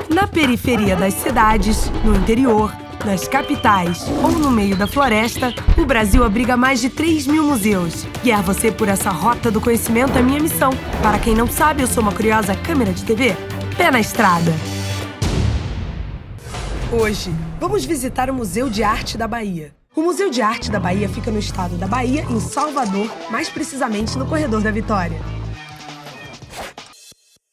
Na periferia das cidades, no interior, nas capitais ou no meio da floresta, o Brasil abriga mais de 3.000 museus. Guiar você por essa rota do conhecimento é minha missão. Para quem não sabe, eu sou uma curiosa câmera de TV. Pé na estrada! Hoje, vamos visitar o Museu de Arte da Bahia. O Museu de Arte da Bahia fica no estado da Bahia, em Salvador, mais precisamente no Corredor da Vitória.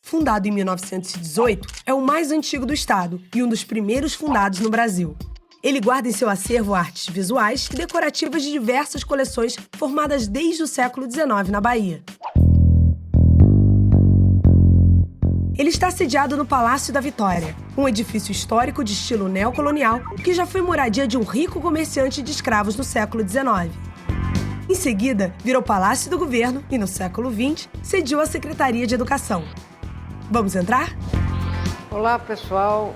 Fundado em 1918, é o mais antigo do estado e um dos primeiros fundados no Brasil. Ele guarda em seu acervo artes visuais e decorativas de diversas coleções formadas desde o século XIX na Bahia. Ele está sediado no Palácio da Vitória, um edifício histórico de estilo neocolonial que já foi moradia de um rico comerciante de escravos no século XIX. Em seguida, virou Palácio do Governo e, no século XX, sediou a Secretaria de Educação. Vamos entrar? Olá, pessoal.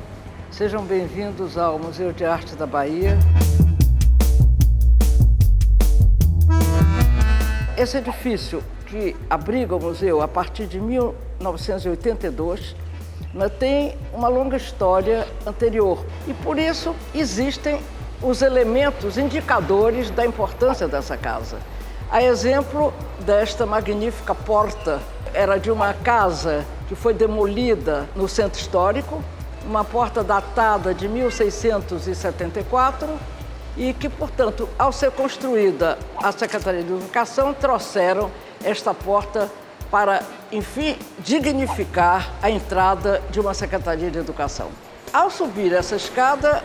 Sejam bem-vindos ao Museu de Arte da Bahia. Esse edifício, que abriga o museu a partir de 1982, tem uma longa história anterior e, por isso, existem os elementos indicadores da importância dessa casa. A exemplo desta magnífica porta, era de uma casa que foi demolida no centro histórico, uma porta datada de 1674 e que, portanto, ao ser construída a Secretaria de Educação, trouxeram esta porta para, enfim, dignificar a entrada de uma Secretaria de Educação. Ao subir essa escada,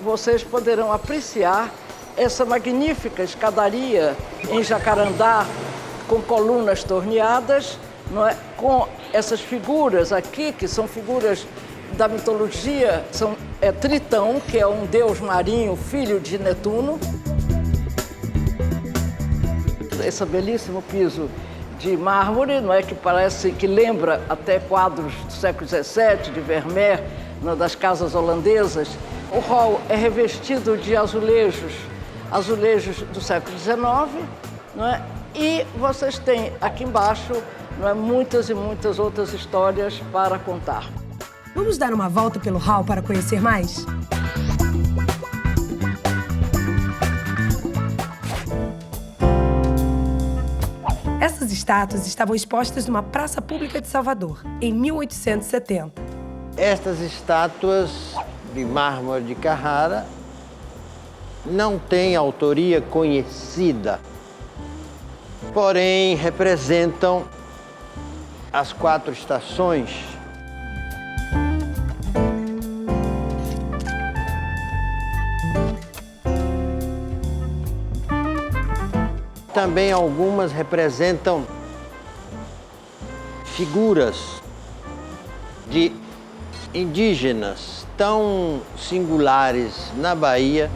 vocês poderão apreciar essa magnífica escadaria em jacarandá, com colunas torneadas, não é? Com essas figuras aqui, que são figuras da mitologia, Tritão, que é um deus marinho, filho de Netuno. Esse belíssimo piso de mármore, não é, que parece que lembra até quadros do século XVII, de Vermeer, das casas holandesas. O hall é revestido de azulejos do século XIX, não é? E vocês têm aqui embaixo, não é, muitas e muitas outras histórias para contar. Vamos dar uma volta pelo hall para conhecer mais? Essas estátuas estavam expostas numa praça pública de Salvador, em 1870. Estas estátuas de mármore de Carrara não têm autoria conhecida, porém representam as 4 estações . Também algumas representam figuras de indígenas tão singulares na Bahia.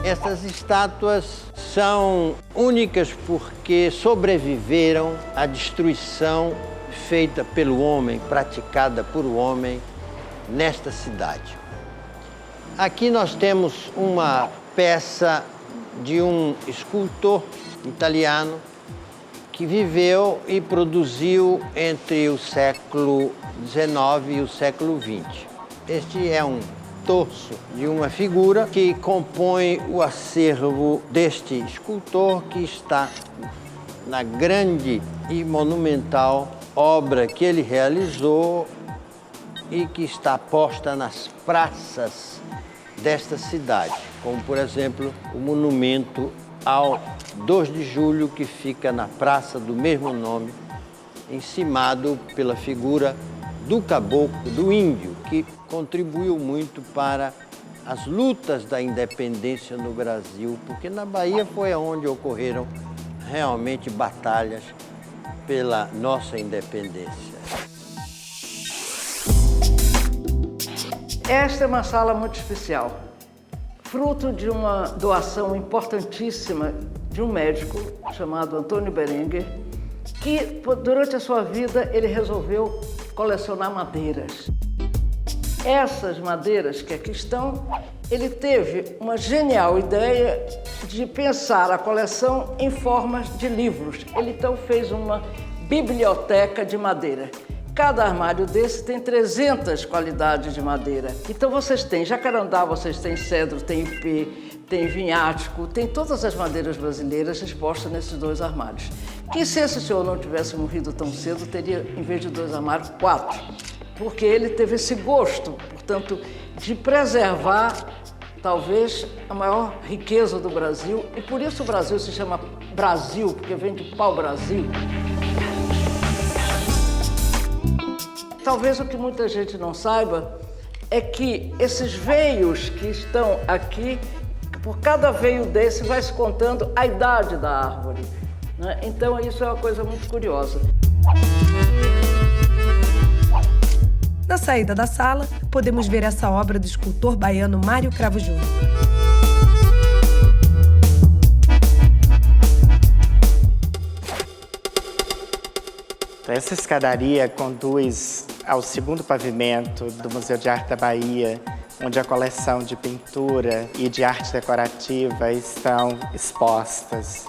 Essas estátuas são únicas porque sobreviveram à destruição feita pelo homem, praticada por o homem nesta cidade. Aqui nós temos uma peça de um escultor italiano que viveu e produziu entre o século XIX e o século XX. Este é um torso de uma figura que compõe o acervo deste escultor, que está na grande e monumental obra que ele realizou e que está posta nas praças desta cidade, como, por exemplo, o monumento ao 2 de julho, que fica na praça do mesmo nome, encimado pela figura do caboclo, do índio, que contribuiu muito para as lutas da independência no Brasil, porque na Bahia foi onde ocorreram realmente batalhas pela nossa independência. Esta é uma sala muito especial, fruto de uma doação importantíssima de um médico chamado Antônio Berenguer, que durante a sua vida ele resolveu colecionar madeiras. Essas madeiras que aqui estão ele teve uma genial ideia de pensar a coleção em formas de livros. Ele então fez uma biblioteca de madeira. Cada armário desse tem 300 qualidades de madeira. Então vocês têm jacarandá, vocês têm cedro, tem ipê, tem vinhático, tem todas as madeiras brasileiras expostas nesses 2 armários. Que se esse senhor não tivesse morrido tão cedo, teria, em vez de 2 armários, 4. Porque ele teve esse gosto, portanto, de preservar talvez a maior riqueza do Brasil. E por isso o Brasil se chama Brasil, porque vem do pau-brasil. Talvez o que muita gente não saiba é que esses veios que estão aqui, por cada veio desse vai se contando a idade da árvore, né? Então isso é uma coisa muito curiosa. Na saída da sala, podemos ver essa obra do escultor baiano Mário Cravo Júnior. Essa escadaria conduz ao 2º pavimento do Museu de Arte da Bahia, onde a coleção de pintura e de arte decorativa estão expostas.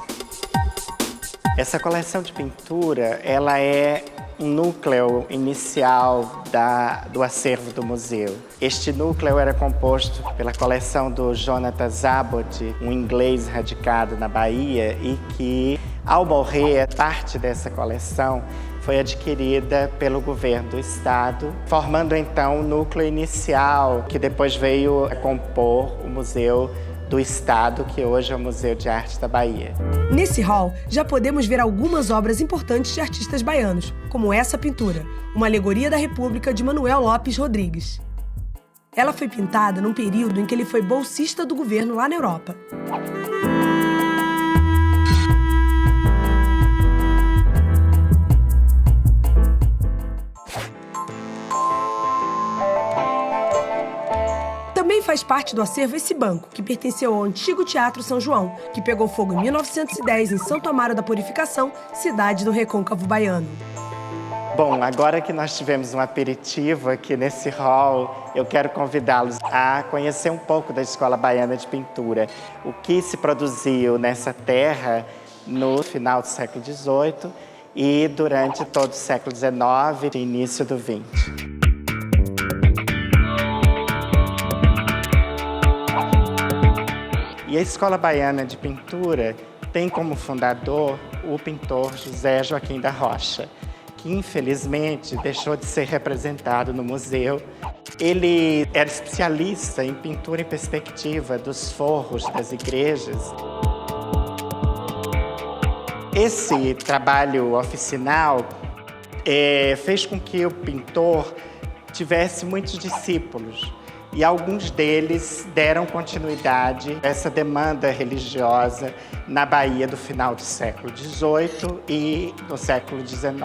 Essa coleção de pintura, ela é um núcleo inicial do acervo do museu. Este núcleo era composto pela coleção do Jonathan Zabot, um inglês radicado na Bahia, e que, ao morrer, parte dessa coleção foi adquirida pelo governo do estado, formando então o núcleo inicial, que depois veio a compor o Museu do Estado, que hoje é o Museu de Arte da Bahia. Nesse hall, já podemos ver algumas obras importantes de artistas baianos, como essa pintura, uma alegoria da República de Manuel Lopes Rodrigues. Ela foi pintada num período em que ele foi bolsista do governo lá na Europa. Também faz parte do acervo esse banco, que pertenceu ao antigo Teatro São João, que pegou fogo em 1910 em Santo Amaro da Purificação, cidade do Recôncavo Baiano. Bom, agora que nós tivemos um aperitivo aqui nesse hall, eu quero convidá-los a conhecer um pouco da Escola Baiana de Pintura, o que se produziu nessa terra no final do século XVIII e durante todo o século XIX e início do XX. E a Escola Baiana de Pintura tem como fundador o pintor José Joaquim da Rocha, que infelizmente deixou de ser representado no museu. Ele era especialista em pintura em perspectiva dos forros das igrejas. Esse trabalho oficinal fez com que o pintor tivesse muitos discípulos. E alguns deles deram continuidade a essa demanda religiosa na Bahia do final do século XVIII e no século XIX.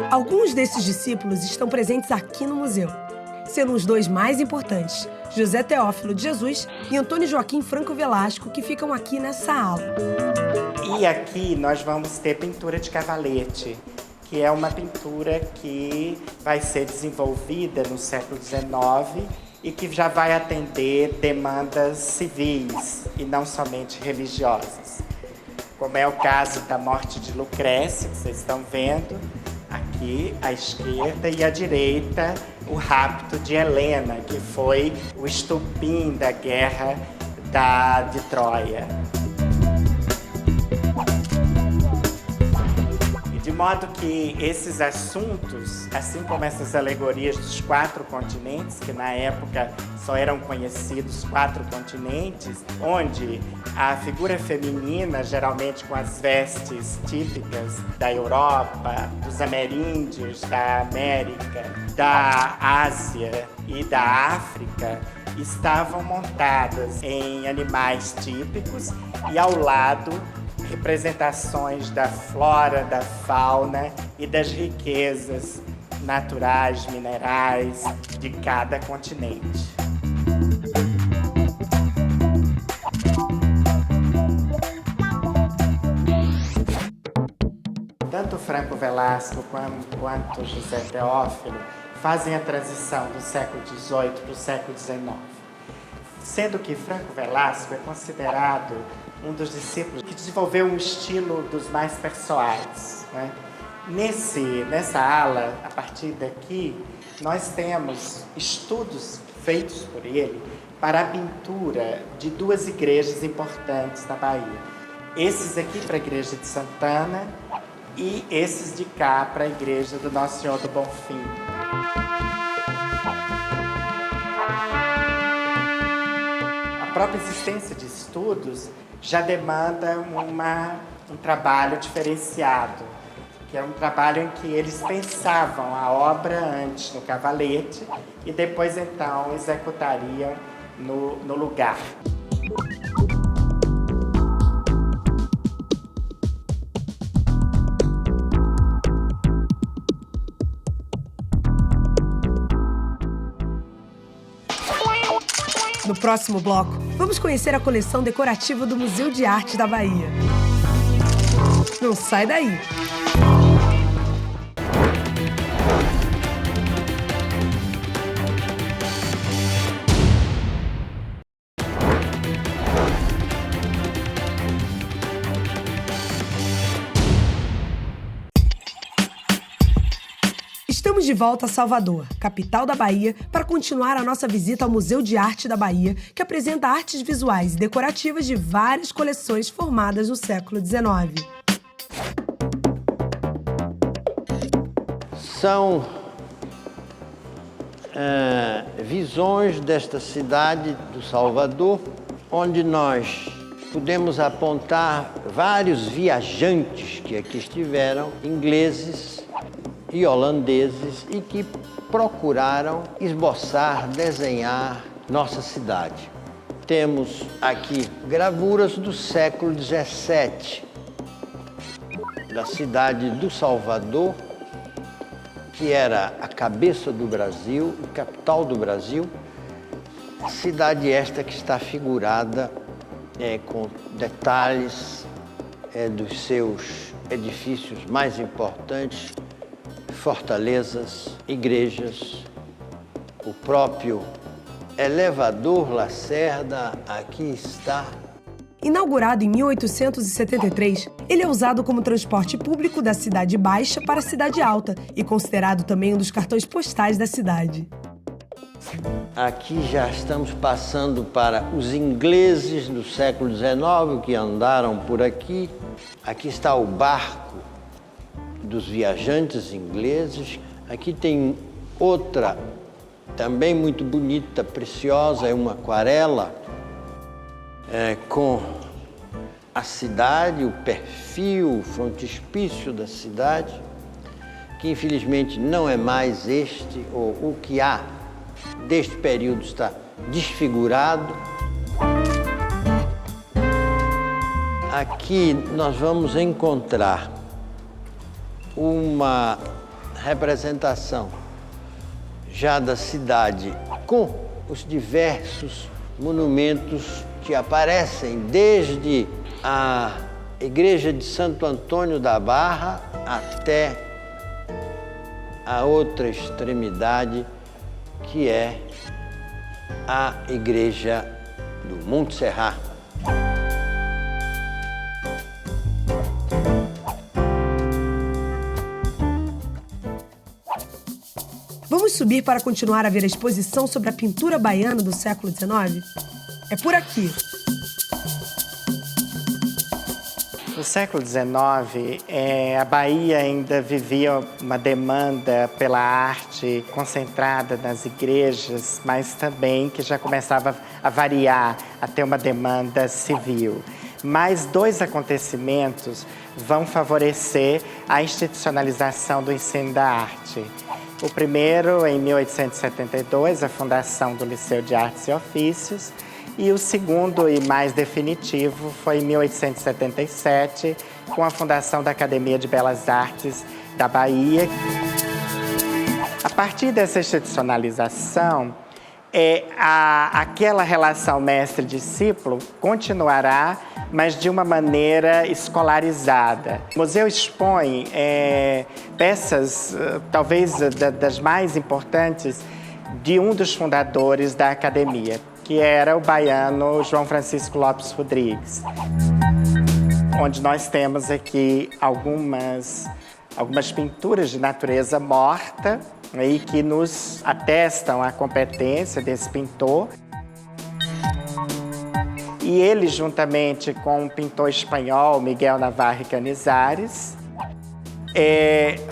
Alguns desses discípulos estão presentes aqui no museu, sendo os 2 mais importantes, José Teófilo de Jesus e Antônio Joaquim Franco Velasco, que ficam aqui nessa ala. E aqui nós vamos ter pintura de cavalete, que é uma pintura que vai ser desenvolvida no século XIX e que já vai atender demandas civis e não somente religiosas. Como é o caso da morte de Lucrécia, que vocês estão vendo, aqui à esquerda, e à direita o rapto de Helena, que foi o estopim da guerra de Troia. E de modo que esses assuntos, assim como essas alegorias dos 4 continentes, que na época só eram conhecidos 4 continentes, onde a figura feminina, geralmente com as vestes típicas da Europa, dos ameríndios, da América, da Ásia e da África, estavam montadas em animais típicos e ao lado representações da flora, da fauna e das riquezas naturais, minerais de cada continente. Franco Velasco quanto José Teófilo fazem a transição do século XVIII para o século XIX. Sendo que Franco Velasco é considerado um dos discípulos que desenvolveu um estilo dos mais pessoais, né? Nessa ala, a partir daqui, nós temos estudos feitos por ele para a pintura de duas igrejas importantes na Bahia. Esses aqui para a igreja de Santana e esses de cá para a igreja do Nosso Senhor do Bonfim. A própria existência de estudos já demanda um trabalho diferenciado, que é um trabalho em que eles pensavam a obra antes no cavalete e depois então executariam no lugar. No próximo bloco, vamos conhecer a coleção decorativa do Museu de Arte da Bahia. Não sai daí! Estamos de volta a Salvador, capital da Bahia, para continuar a nossa visita ao Museu de Arte da Bahia, que apresenta artes visuais e decorativas de várias coleções formadas no século XIX. São visões desta cidade do Salvador, onde nós podemos apontar vários viajantes que aqui estiveram, ingleses e holandeses, e que procuraram esboçar, desenhar nossa cidade. Temos aqui gravuras do século XVII, da cidade do Salvador, que era a cabeça do Brasil, a capital do Brasil, cidade esta que está figurada com detalhes dos seus edifícios mais importantes, fortalezas, igrejas, o próprio elevador Lacerda aqui está. Inaugurado em 1873, ele é usado como transporte público da Cidade Baixa para a Cidade Alta e considerado também um dos cartões postais da cidade. Aqui já estamos passando para os ingleses do século XIX que andaram por aqui. Aqui está o barco dos viajantes ingleses. Aqui tem outra, também muito bonita, preciosa, é uma aquarela com a cidade, o perfil, o frontispício da cidade, que infelizmente não é mais este, ou o que há deste período está desfigurado. Aqui nós vamos encontrar uma representação já da cidade com os diversos monumentos que aparecem desde a igreja de Santo Antônio da Barra até a outra extremidade, que é a igreja do Monte Serra. Vamos subir para continuar a ver a exposição sobre a pintura baiana do século XIX? É por aqui. No século XIX, a Bahia ainda vivia uma demanda pela arte concentrada nas igrejas, mas também que já começava a variar, a ter uma demanda civil. Mas dois acontecimentos vão favorecer a institucionalização do ensino da arte. O primeiro, em 1872, a fundação do Liceu de Artes e Ofícios, e o segundo e mais definitivo foi em 1877, com a fundação da Academia de Belas Artes da Bahia. A partir dessa institucionalização, aquela relação mestre-discípulo continuará, mas de uma maneira escolarizada. O museu expõe peças, talvez das mais importantes, de um dos fundadores da academia, que era o baiano João Francisco Lopes Rodrigues, onde nós temos aqui algumas pinturas de natureza morta, e que nos atestam a competência desse pintor. E ele, juntamente com o pintor espanhol Miguel Navarre Canizares,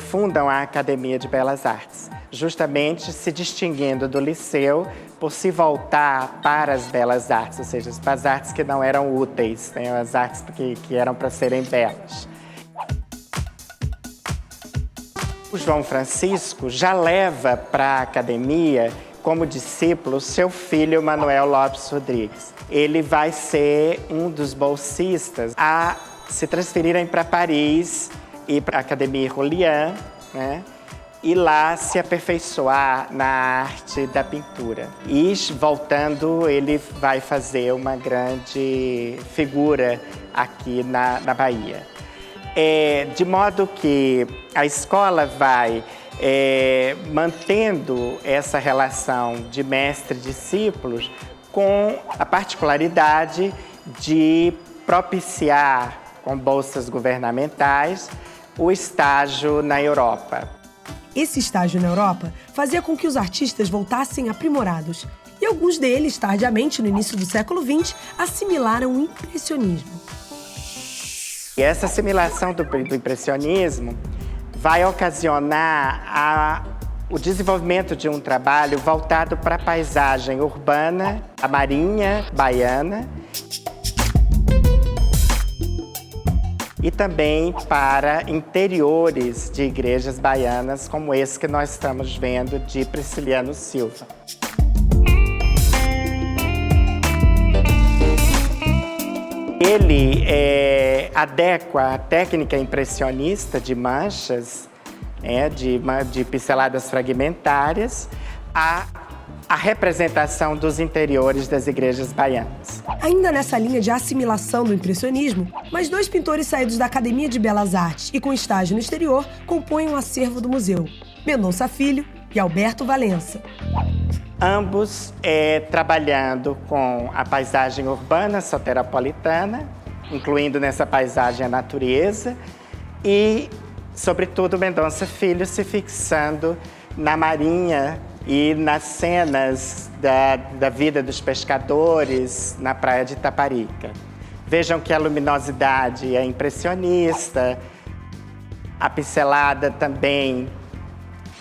fundam a Academia de Belas Artes, justamente se distinguindo do Liceu por se voltar para as belas artes, ou seja, para as artes que não eram úteis, né? As artes que eram para serem belas. O João Francisco já leva para a academia, como discípulo, seu filho Manuel Lopes Rodrigues. Ele vai ser um dos bolsistas a se transferirem para Paris e para a Academia Rollian, né? E lá se aperfeiçoar na arte da pintura. E voltando, ele vai fazer uma grande figura aqui na Bahia. De modo que a escola vai mantendo essa relação de mestre-discípulos com a particularidade de propiciar, com bolsas governamentais, o estágio na Europa. Esse estágio na Europa fazia com que os artistas voltassem aprimorados, e alguns deles, tardiamente, no início do século XX, assimilaram o impressionismo. E essa assimilação do impressionismo vai ocasionar o desenvolvimento de um trabalho voltado para a paisagem urbana, a marinha baiana, e também para interiores de igrejas baianas, como esse que nós estamos vendo de Prisciliano Silva. Ele adequa a técnica impressionista de manchas, de pinceladas fragmentárias, a representação dos interiores das igrejas baianas. Ainda nessa linha de assimilação do impressionismo, mais dois pintores saídos da Academia de Belas Artes e com estágio no exterior compõem um acervo do museu: Mendonça Filho e Alberto Valença. Ambos trabalhando com a paisagem urbana soteropolitana, incluindo nessa paisagem a natureza, e, sobretudo, Mendonça Filho se fixando na marinha e nas cenas da vida dos pescadores na praia de Itaparica. Vejam que a luminosidade é impressionista, a pincelada também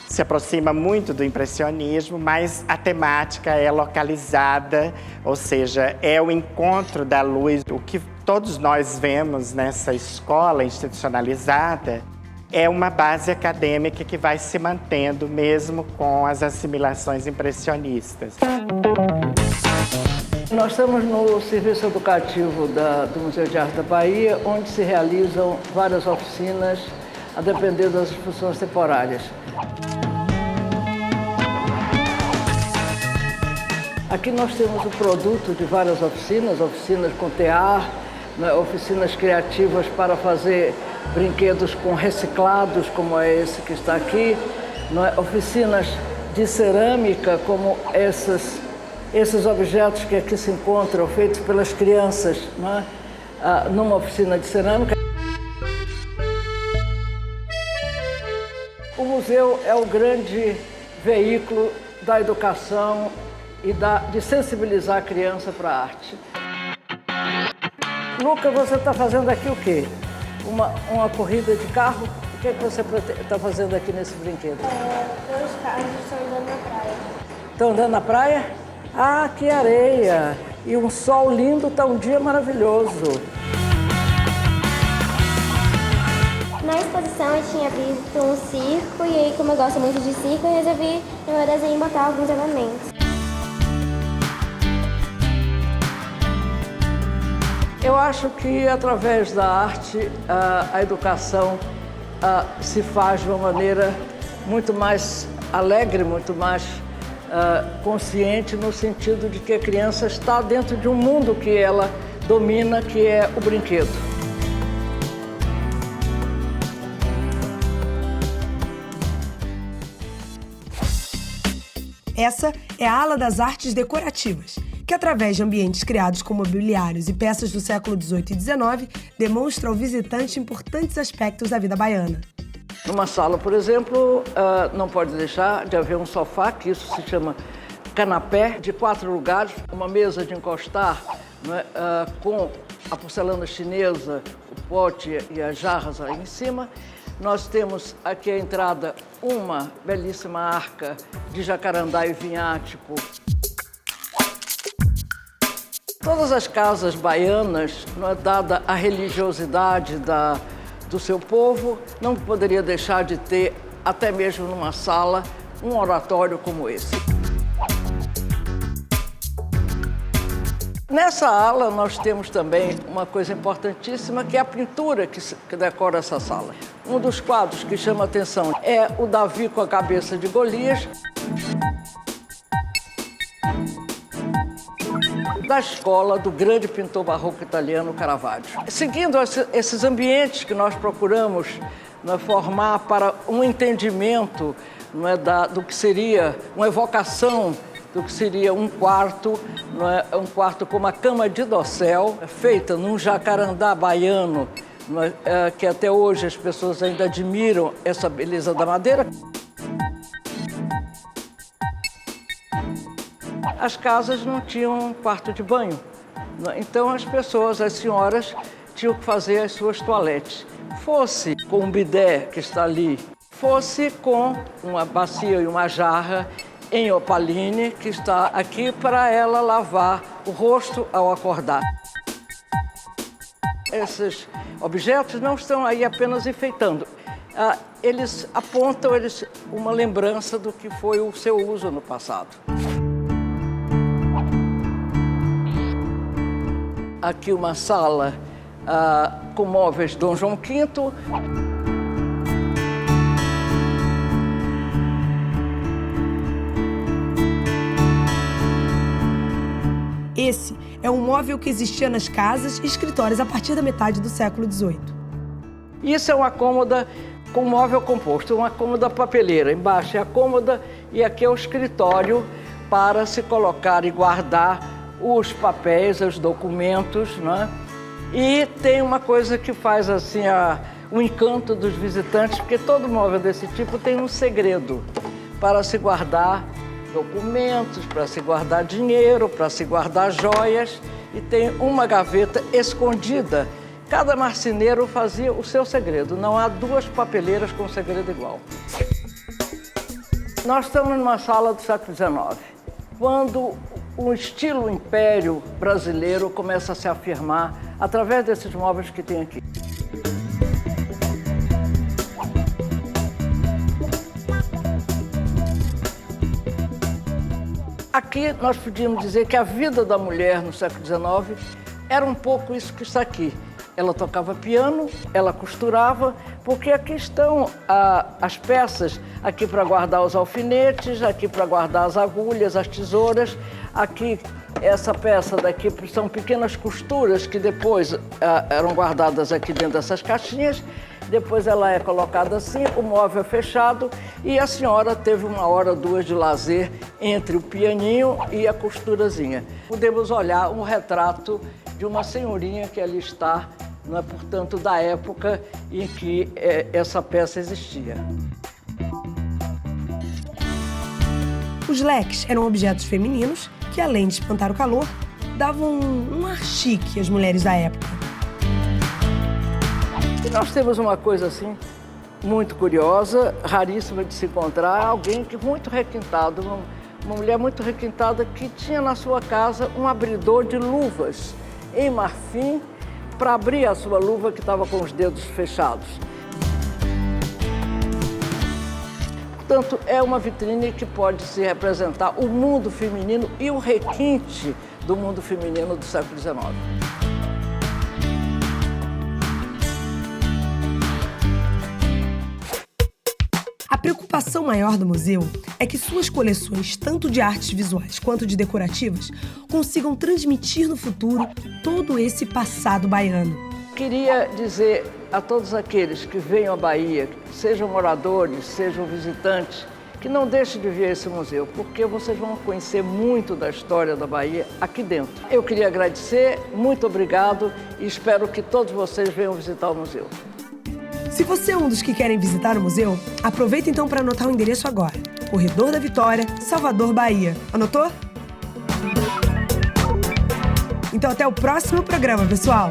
se aproxima muito do impressionismo, mas a temática é localizada, ou seja, é o encontro da luz. O que todos nós vemos nessa escola institucionalizada é uma base acadêmica que vai se mantendo mesmo com as assimilações impressionistas. Nós estamos no serviço educativo do Museu de Arte da Bahia, onde se realizam várias oficinas, a depender das funções temporárias. Aqui nós temos o produto de várias oficinas com tear, né, oficinas criativas para fazer brinquedos com reciclados, como é esse que está aqui, né, oficinas de cerâmica, como esses objetos que aqui se encontram, feitos pelas crianças, né, numa oficina de cerâmica. O museu é o grande veículo da educação e de sensibilizar a criança para a arte. Luca, você está fazendo aqui o quê? Uma corrida de carro? O que você está fazendo aqui nesse brinquedo? Os carros estão andando na praia. Estão andando na praia? Ah, que areia! E um sol lindo, está um dia maravilhoso. Na exposição eu tinha visto um circo e aí, como eu gosto muito de circo, eu resolvi no meu desenho botar alguns elementos. Eu acho que, através da arte, a educação se faz de uma maneira muito mais alegre, muito mais consciente no sentido de que a criança está dentro de um mundo que ela domina, que é o brinquedo. Essa é a ala das artes decorativas, que através de ambientes criados com mobiliários e peças do século XVIII e XIX, demonstra ao visitante importantes aspectos da vida baiana. Numa sala, por exemplo, não pode deixar de haver um sofá, que isso se chama canapé, de 4 lugares, uma mesa de encostar, né, com a porcelana chinesa, o pote e as jarras aí em cima. Nós temos aqui a entrada uma belíssima arca de jacarandá e vinhático. Todas as casas baianas, dada a religiosidade do seu povo, não poderia deixar de ter, até mesmo numa sala, um oratório como esse. Nessa ala, nós temos também uma coisa importantíssima, que é a pintura que decora essa sala. Um dos quadros que chama a atenção é o Davi com a cabeça de Golias, da escola do grande pintor barroco italiano Caravaggio. Seguindo esses ambientes que nós procuramos formar para um entendimento do que seria uma evocação do que seria um quarto com uma cama de dossel, feita num jacarandá baiano, que até hoje as pessoas ainda admiram essa beleza da madeira. As casas não tinham quarto de banho, então as pessoas, as senhoras, tinham que fazer as suas toaletes. Fosse com um bidé que está ali, fosse com uma bacia e uma jarra em opaline, que está aqui para ela lavar o rosto ao acordar. Esses objetos não estão aí apenas enfeitando. Eles apontam uma lembrança do que foi o seu uso no passado. Aqui uma sala com móveis Dom João V. Esse é um móvel que existia nas casas e escritórios a partir da metade do século XVIII. Isso é uma cômoda com móvel composto, uma cômoda papeleira. Embaixo é a cômoda e aqui é o escritório para se colocar e guardar os papéis, os documentos, né? E tem uma coisa que faz assim o encanto dos visitantes, porque todo móvel desse tipo tem um segredo para se guardar documentos, para se guardar dinheiro, para se guardar joias, e tem uma gaveta escondida. Cada marceneiro fazia o seu segredo, não há 2 papeleiras com segredo igual. Nós estamos numa sala do século XIX, quando o estilo império brasileiro começa a se afirmar através desses móveis que tem aqui. Aqui nós podíamos dizer que a vida da mulher no século XIX era um pouco isso que está aqui. Ela tocava piano, ela costurava, porque aqui estão as peças, aqui para guardar os alfinetes, aqui para guardar as agulhas, as tesouras. Aqui, essa peça daqui são pequenas costuras que depois eram guardadas aqui dentro dessas caixinhas. Depois ela é colocada assim, o móvel é fechado e a senhora teve 1 hora, 2 de lazer entre o pianinho e a costurazinha. Podemos olhar um retrato de uma senhorinha que ali está, portanto, da época em que essa peça existia. Os leques eram objetos femininos que, além de espantar o calor, davam um ar chique às mulheres da época. E nós temos uma coisa assim, muito curiosa, raríssima de se encontrar, alguém que muito requintado, uma mulher muito requintada que tinha na sua casa um abridor de luvas em marfim para abrir a sua luva que estava com os dedos fechados. Portanto, é uma vitrine que pode se representar o mundo feminino e o requinte do mundo feminino do século XIX. A preocupação maior do museu é que suas coleções, tanto de artes visuais quanto de decorativas, consigam transmitir no futuro todo esse passado baiano. Queria dizer a todos aqueles que venham à Bahia, sejam moradores, sejam visitantes, que não deixem de ver esse museu, porque vocês vão conhecer muito da história da Bahia aqui dentro. Eu queria agradecer, muito obrigado e espero que todos vocês venham visitar o museu. Se você é um dos que querem visitar o museu, aproveita então para anotar o endereço agora. Corredor da Vitória, Salvador, Bahia. Anotou? Então até o próximo programa, pessoal!